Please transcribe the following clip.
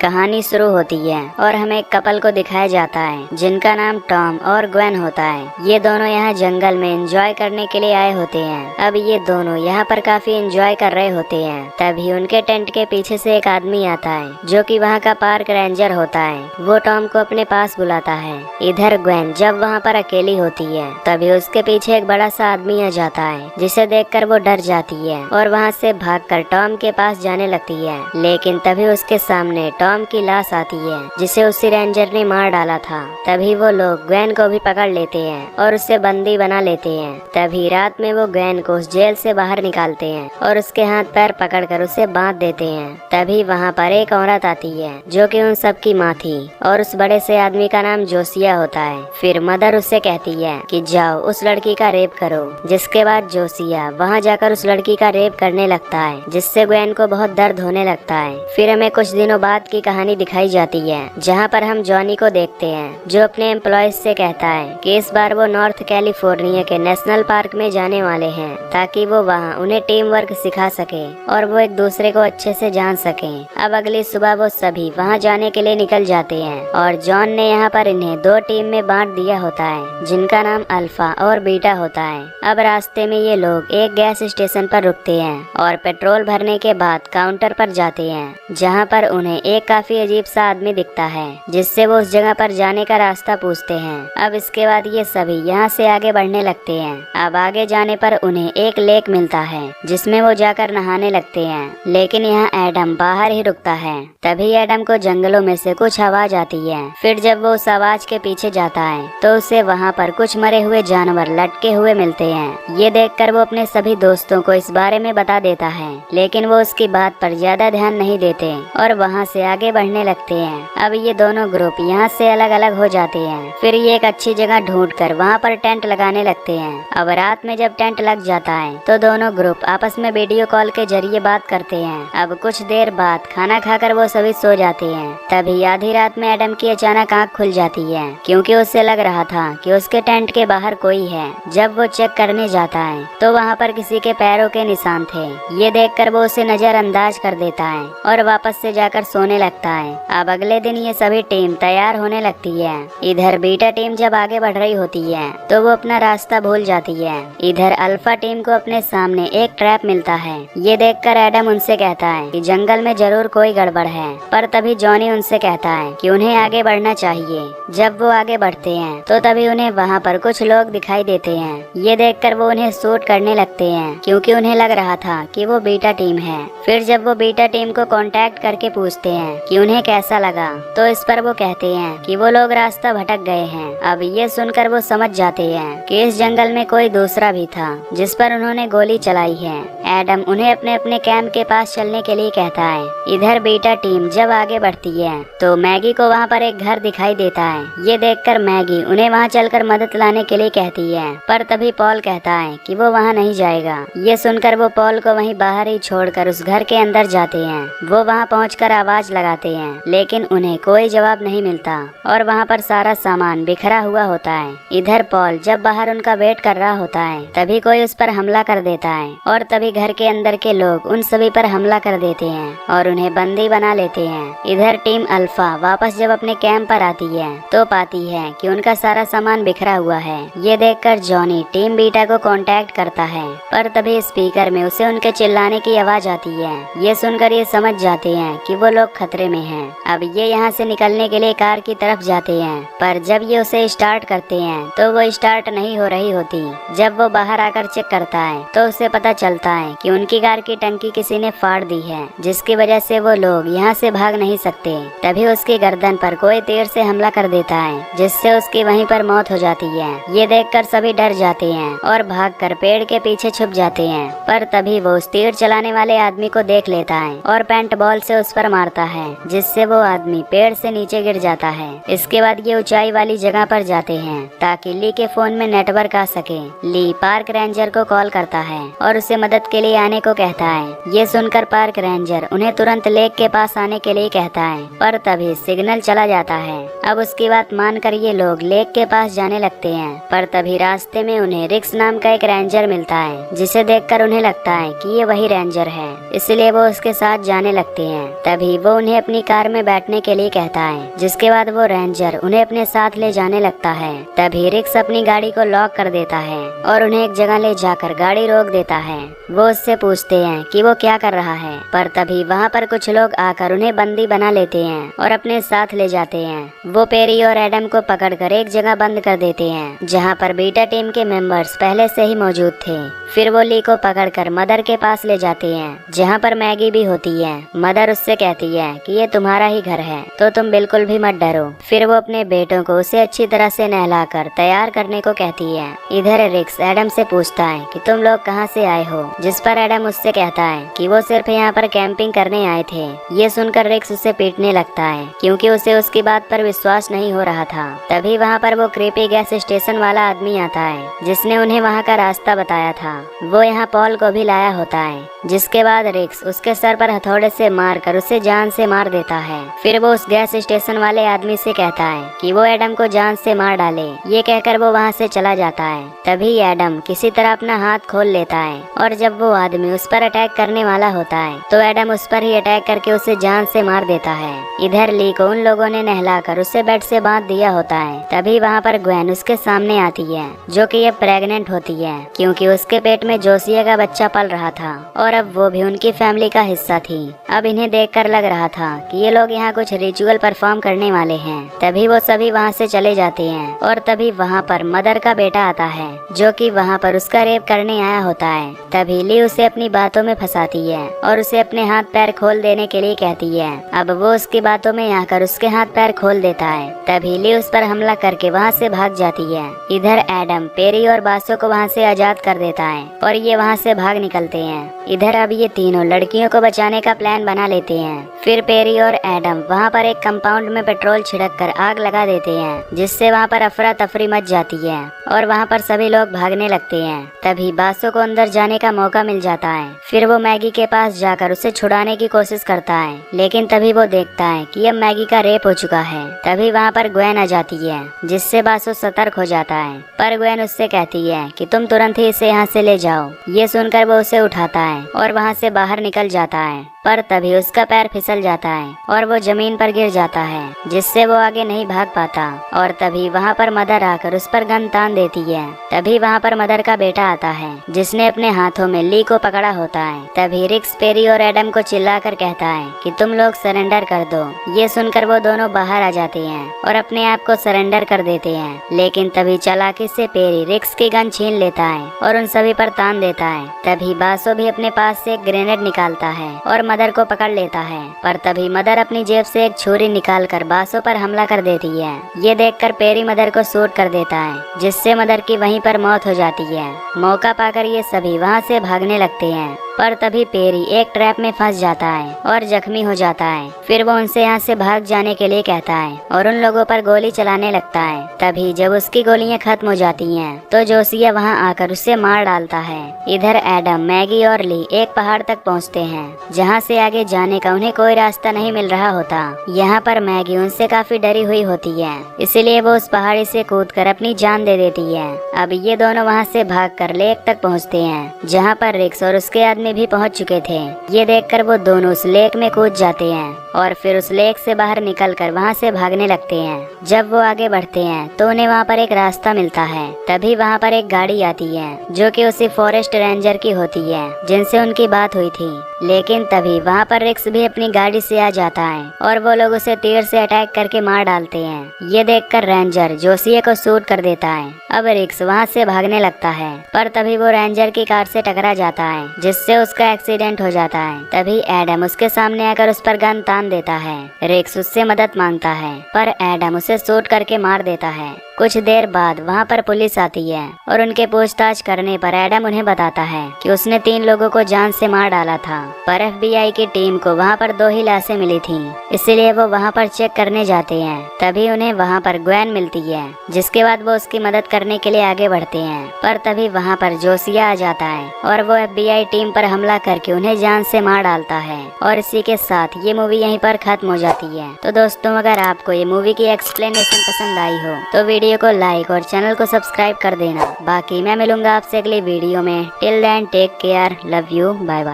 कहानी शुरू होती है और हमें एक कपल को दिखाया जाता है जिनका नाम टॉम और ग्वेन होता है। ये दोनों यहाँ जंगल में एंजॉय करने के लिए आए होते हैं। अब ये दोनों यहाँ पर काफी एंजॉय कर रहे होते हैं। तभी उनके टेंट के पीछे से एक आदमी आता है जो कि वहाँ का पार्क रेंजर होता है। वो टॉम को अपने पास बुलाता है। इधर ग्वेन जब वहाँ पर अकेली होती है तभी उसके पीछे एक बड़ा सा आदमी आ जाता है जिसे देखकर वो डर जाती है और वहाँ से भागकर टॉम के पास जाने लगती है। लेकिन तभी उसके सामने टॉम की लाश आती है जिसे उसी रेंजर ने मार डाला था। तभी वो लोग ग्वेन को भी पकड़ लेते हैं और उसे बंदी बना लेते हैं। तभी रात में वो ग्वेन को उस जेल से बाहर निकालते हैं और उसके हाथ पैर पकड़कर उसे बांध देते हैं। तभी वहाँ पर एक औरत आती है जो कि उन सब की माँ थी और उस बड़े से आदमी का नाम जोसिया होता है। फिर मदर उससे कहती है कि जाओ उस लड़की का रेप करो। जिसके बाद जोसिया वहाँ जाकर उस लड़की का रेप करने लगता है जिससे ग्वेन को बहुत दर्द होने लगता है। फिर हमें कुछ दिनों बाद की कहानी दिखाई जाती है जहाँ पर हम जॉनी को देखते हैं जो अपने एम्प्लॉयज से कहता है कि इस बार वो नॉर्थ कैलिफोर्निया के नेशनल पार्क में जाने वाले हैं ताकि वो वहाँ उन्हें टीम वर्क सिखा सके और वो एक दूसरे को अच्छे से जान सके। अब अगली सुबह वो सभी वहाँ जाने के लिए निकल जाते हैं और जॉन ने यहाँ पर इन्हें दो टीम में बांट दिया होता है जिनका नाम अल्फा और बीटा होता है। अब रास्ते में ये लोग एक गैस स्टेशन पर रुकते हैं और पेट्रोल भरने के बाद काउंटर पर जाते हैं जहाँ पर उन्हें एक काफी अजीब सा आदमी दिखता है जिससे वो उस जगह पर जाने का रास्ता पूछते हैं। अब इसके बाद ये सभी यहाँ से आगे बढ़ने लगते हैं। अब आगे जाने पर उन्हें एक लेक मिलता है जिसमें वो जाकर नहाने लगते हैं। लेकिन यहाँ एडम बाहर ही रुकता है। तभी एडम को जंगलों में से कुछ आवाज आती है। फिर जब वो उस आवाज के पीछे जाता है तो उसे वहाँ पर कुछ मरे हुए जानवर लटके हुए मिलते हैं। ये देखकर वो अपने सभी दोस्तों को इस बारे में बता देता है लेकिन वो उसकी बात पर ज्यादा ध्यान नहीं देते और वहाँ से आगे बढ़ने लगते हैं। अब ये दोनों ग्रुप यहाँ से अलग अलग हो जाते हैं। फिर ये एक अच्छी जगह ढूंढकर वहाँ पर टेंट लगाने लगते हैं। अब रात में जब टेंट लग जाता है तो दोनों ग्रुप आपस में वीडियो कॉल के जरिए बात करते हैं। अब कुछ देर बाद खाना खाकर वो सभी सो जाते हैं। तभी आधी रात में एडम की अचानक आँख खुल जाती है क्योंकि उसे लग रहा था कि उसके टेंट के बाहर कोई है। जब वो चेक करने जाता है तो वहाँ पर किसी के पैरों के निशान थे। ये देखकर वो उसे नजरअंदाज कर देता है और वापस से जाकर सोने लगता है। अब अगले दिन ये सभी टीम तैयार होने लगती है। इधर बीटा टीम जब आगे बढ़ रही होती है तो वो अपना रास्ता भूल जाती है। इधर अल्फा टीम को अपने सामने एक ट्रैप मिलता है। ये देखकर एडम उनसे कहता है कि जंगल में जरूर कोई गड़बड़ है। पर तभी जॉनी उनसे कहता है कि उन्हें आगे बढ़ना चाहिए। जब वो आगे बढ़ते हैं तो तभी उन्हें वहाँ पर कुछ लोग दिखाई देते हैं। ये देखकर वो उन्हें शूट करने लगते हैं क्योंकि उन्हें लग रहा था कि वो बीटा टीम है। फिर जब वो बीटा टीम को कांटेक्ट करके पूछते हैं कि उन्हें कैसा लगा तो इस पर वो कहते हैं कि वो लोग रास्ता भटक गए हैं। अब ये सुनकर वो समझ जाते हैं कि इस जंगल में कोई दूसरा भी था जिस पर उन्होंने गोली चलाई है। एडम उन्हें अपने अपने कैंप के पास चलने के लिए कहता है। इधर बीटा टीम जब आगे बढ़ती है तो मैगी को वहाँ पर एक घर दिखाई देता है। ये देखकर मैगी उन्हें वहाँ चलकर मदद लाने के लिए कहती है पर तभी पॉल कहता है कि वो वहाँ नहीं जाएगा। ये सुनकर वो पॉल को वहीं बाहर ही छोड़कर उस घर के अंदर जाते हैं। वो वहाँ पहुंचकर आवाज लगाते हैं लेकिन उन्हें कोई जवाब नहीं मिलता और वहाँ पर सारा सामान बिखरा हुआ होता है। इधर पॉल जब बाहर उनका वेट कर रहा होता है तभी कोई उस पर हमला कर देता है और तभी घर के अंदर के लोग उन सभी पर हमला कर देते हैं और उन्हें बंदी बना लेते हैं। इधर टीम अल्फा वापस जब अपने कैंप पर आती है तो पाती है कि उनका सारा सामान बिखरा हुआ है। ये देखकर जॉनी टीम बीटा को कांटेक्ट करता है पर तभी स्पीकर में उसे उनके चिल्लाने की आवाज आती है। ये सुनकर ये समझ जाते हैं कि वो लोग खतरे में हैं। अब ये यहाँ से निकलने के लिए कार की तरफ जाते हैं पर जब ये उसे स्टार्ट करते हैं तो वो स्टार्ट नहीं हो रही होती। जब वो बाहर आकर चेक करता है तो उसे पता चलता है कि उनकी कार की टंकी किसी ने फाड़ दी है जिसकी वजह से वो लोग यहाँ से भाग नहीं सकते। तभी उसकी गर्दन पर कोई तीर से हमला कर देता है जिससे उसकी वहीं पर मौत हो जाती है। ये देखकर सभी डर जाते हैं और भागकर पेड़ के पीछे छुप जाते हैं पर तभी वो उस तीर चलाने वाले आदमी को देख लेता है और पेंट बॉल से उस पर मारता है जिससे वो आदमी पेड़ से नीचे गिर जाता है। इसके बाद ये ऊंचाई वाली जगह पर जाते हैं ताकि ली के फोन में नेटवर्क आ सके। ली पार्क रेंजर को कॉल करता है और उसे मदद के लिए आने को कहता है। ये सुनकर पार्क रेंजर उन्हें तुरंत लेक के पास आने के लिए कहता है पर तभी सिग्नल चला जाता है। अब उसकी बात मानकर ये लोग लेक के पास जाने लगते हैं पर तभी रास्ते में उन्हें रिक्स नाम का एक रेंजर मिलता है जिसे देखकर उन्हें लगता है कि ये वही रेंजर है। इसलिए वो उसके साथ जाने लगते हैं। तभी वो उन्हें अपनी कार में बैठने के लिए कहता है, जिसके बाद वो रेंजर उन्हें अपने साथ ले जाने लगता है। तभी रिक्स अपनी गाड़ी को लॉक कर देता है और उन्हें एक जगह ले जाकर गाड़ी रोक देता है। वो उससे पूछते हैं कि वो क्या कर रहा है, पर तभी वहाँ पर कुछ लोग आकर उन्हें बंदी बना लेते हैं और अपने साथ ले जाते हैं। वो पेरी और एडम को पकड़कर एक जगह बंद कर देते हैं, जहाँ पर बीटा टीम के मेंबर्स पहले से ही मौजूद थे। फिर वो ली को पकड़कर मदर के पास ले जाते हैं, जहाँ पर मैगी भी होती है। मदर उससे कहती है कि ये तुम्हारा ही घर है, तो तुम बिल्कुल भी मत डरो। फिर वो अपने बेटों को उसे अच्छी तरह से नहलाकर तैयार करने को कहती है। इधर रिक्स एडम से पूछता है कि तुम लोग कहाँ से आए हो, जिस पर एडम उससे कहता है कि वो सिर्फ यहाँ पर कैंपिंग करने आए थे। ये सुनकर रिक्स उसे पीटने लगता है, क्योंकि उसे उसकी बात पर विश्वास नहीं हो रहा था। तभी वहाँ पर वो क्रीपी गैस स्टेशन वाला आदमी आता है, जिसने उन्हें वहाँ का रास्ता बताया था। वो यहाँ पॉल को भी लाया होता है, जिसके बाद रिक्स उसके सर पर हथौड़े से मारकर उसे जान से मार देता है। फिर वो उस गैस स्टेशन वाले आदमी से कहता है कि वो एडम को जान से मार डाले। ये कहकर वो वहाँ से चला जाता है। तभी एडम किसी तरह अपना हाथ खोल लेता है, और जब वो आदमी उस पर अटैक करने वाला होता है तो एडम उस पर ही अटैक करके उसे जान से मार देता है। इधर ली को उन लोगों ने नहलाकर उसे बेड से बांध दिया होता है। तभी वहाँ पर ग्वेन उसके सामने आती है, जो कि ये प्रेग्नेंट होती है, क्योंकि उसके पेट में जोसिया का बच्चा पल रहा था और अब वो भी उनकी फैमिली का हिस्सा थी। अब इन्हें देखकर लग रहा था कि ये लोग यहाँ कुछ रिचुअल परफॉर्म करने वाले हैं। तभी वो सभी वहाँ से चले जाते हैं और तभी वहाँ पर मदर का बेटा आता है, जो कि वहाँ पर उसका रेप करने आया होता है। तभी ली उसे अपनी बातों में फंसाती है और उसे अपने हाथ पैर खोल देने के लिए कहती है। अब वो उसकी बातों में आकर उसके हाथ पैर खोल देता है। तभी ली उस पर हमला करके वहाँ से भाग जाती है। इधर एडम पेरी और बासो को वहाँ से आजाद कर देता है और ये वहाँ से भाग निकलते हैं। इधर अब ये तीनों लड़कियों को बचाने का प्लान बना लेते हैं। फिर पेरी और एडम वहाँ पर एक कंपाउंड में पेट्रोल छिड़क कर आग लगा देते हैं, जिससे वहाँ पर अफरा तफरी मच जाती है और वहाँ पर सभी लोग भागने लगते हैं। तभी बासो को अंदर जाने का मौका मिल जाता है। फिर वो मैगी के पास जाकर उसे छुड़ाने की कोशिश करता है, लेकिन तभी वो देखता है कि अब मैगी का रेप हो चुका है। तभी वहाँ पर ग्वेन आ जाती है, जिससे बासो सतर्क हो जाता है, पर ग्वेन उससे कहती है कि तुम तुरंत ही इसे यहाँ से ले जाओ। ये सुनकर वो उसे उठाता है और वहाँ से बाहर निकल जाता है, पर तभी उसका पैर फिसल जाता है और वो जमीन पर गिर जाता है, जिससे वो आगे नहीं भाग पाता। और तभी वहाँ पर मदर आकर उस पर गन तान देती है। तभी वहाँ पर मदर का बेटा आता है, जिसने अपने हाथों में ली को पकड़ा होता है। तभी रिक्स पेरी और एडम को चिल्लाकर कहता है कि तुम लोग सरेंडर कर दो। ये सुनकर वो दोनों बाहर आ जाते हैं और अपने आप को सरेंडर कर देते हैं, लेकिन तभी चालाकी से पेरी रिक्स की गन छीन लेता है और उन सभी पर तान देता है। तभी बासो भी अपने पास से एक ग्रेनेड निकालता है और मदर को पकड़ लेता है, पर तभी मदर अपनी जेब से एक छुरी निकालकर बासो पर हमला कर देती है। ये देखकर पेरी मदर को शूट कर देता है, जिससे मदर की वहीं पर मौत हो जाती है। मौका पाकर ये सभी वहाँ से भागने लगते हैं, पर तभी पेरी एक ट्रैप में फंस जाता है और जख्मी हो जाता है। फिर वो उनसे यहाँ से भाग जाने के लिए कहता है और उन लोगों पर गोली चलाने लगता है। तभी जब उसकी गोलियां खत्म हो जाती हैं, तो जोसिया वहाँ आकर उसे मार डालता है। इधर एडम, मैगी और ली एक पहाड़ तक पहुँचते हैं, जहाँ से आगे जाने का उन्हें कोई रास्ता नहीं मिल रहा होता। यहाँ पर मैगी उनसे काफी डरी हुई होती है, इसलिए वो उस पहाड़ी से कूदकर अपनी जान दे देती है। अब ये दोनों वहाँ से भागकर लेक तक पहुँचते हैं, जहाँ पर रिक्स और उसके आदमी भी पहुंच चुके थे। ये देखकर वो दोनों उस लेक में कूद जाते हैं और फिर उस लेक से बाहर निकलकर वहां से भागने लगते हैं। जब वो आगे बढ़ते हैं तो उन्हें वहां पर एक रास्ता मिलता है। तभी वहां पर एक गाड़ी आती है, जो कि उसी फॉरेस्ट रेंजर की होती है, जिनसे उनकी बात हुई थी। लेकिन तभी वहां पर रिक्स भी अपनी गाड़ी से आ जाता है और वो लोग उसे तीर से अटैक करके मार डालते हैं। ये देखकर रेंजर जोसिया को शूट कर देता है। अब रिक्स वहां से भागने लगता है, पर तभी वो रेंजर की कार से टकरा जाता है, जिससे उसका एक्सीडेंट हो जाता है। तभी एडम उसके सामने आकर उस पर गन तान देता है। रिक्स उससे मदद मांगता है, पर एडम उसे शूट करके मार देता है। कुछ देर बाद वहाँ पर पुलिस आती है और उनके पूछताछ करने पर एडम उन्हें बताता है कि उसने 3 लोगों को जान से मार डाला था, पर FBI की टीम को वहाँ पर 2 ही लाशें मिली थी, इसलिए वो वहाँ पर चेक करने जाते हैं। तभी उन्हें वहाँ पर ग्वेन मिलती है, जिसके बाद वो उसकी मदद करने के लिए आगे बढ़ते हैं। पर तभी वहाँ पर जोसिया आ जाता है और वो FBI टीम पर हमला करके उन्हें जान से मार डालता है। और इसी के साथ ये मूवी यहीं पर खत्म हो जाती है। तो दोस्तों, अगर आपको ये मूवी की एक्सप्लेनेशन पसंद आई हो तो वीडियो को लाइक और चैनल को सब्सक्राइब कर देना। बाकी मैं मिलूंगा आपसे अगली वीडियो में। Till then take care, love you, bye bye.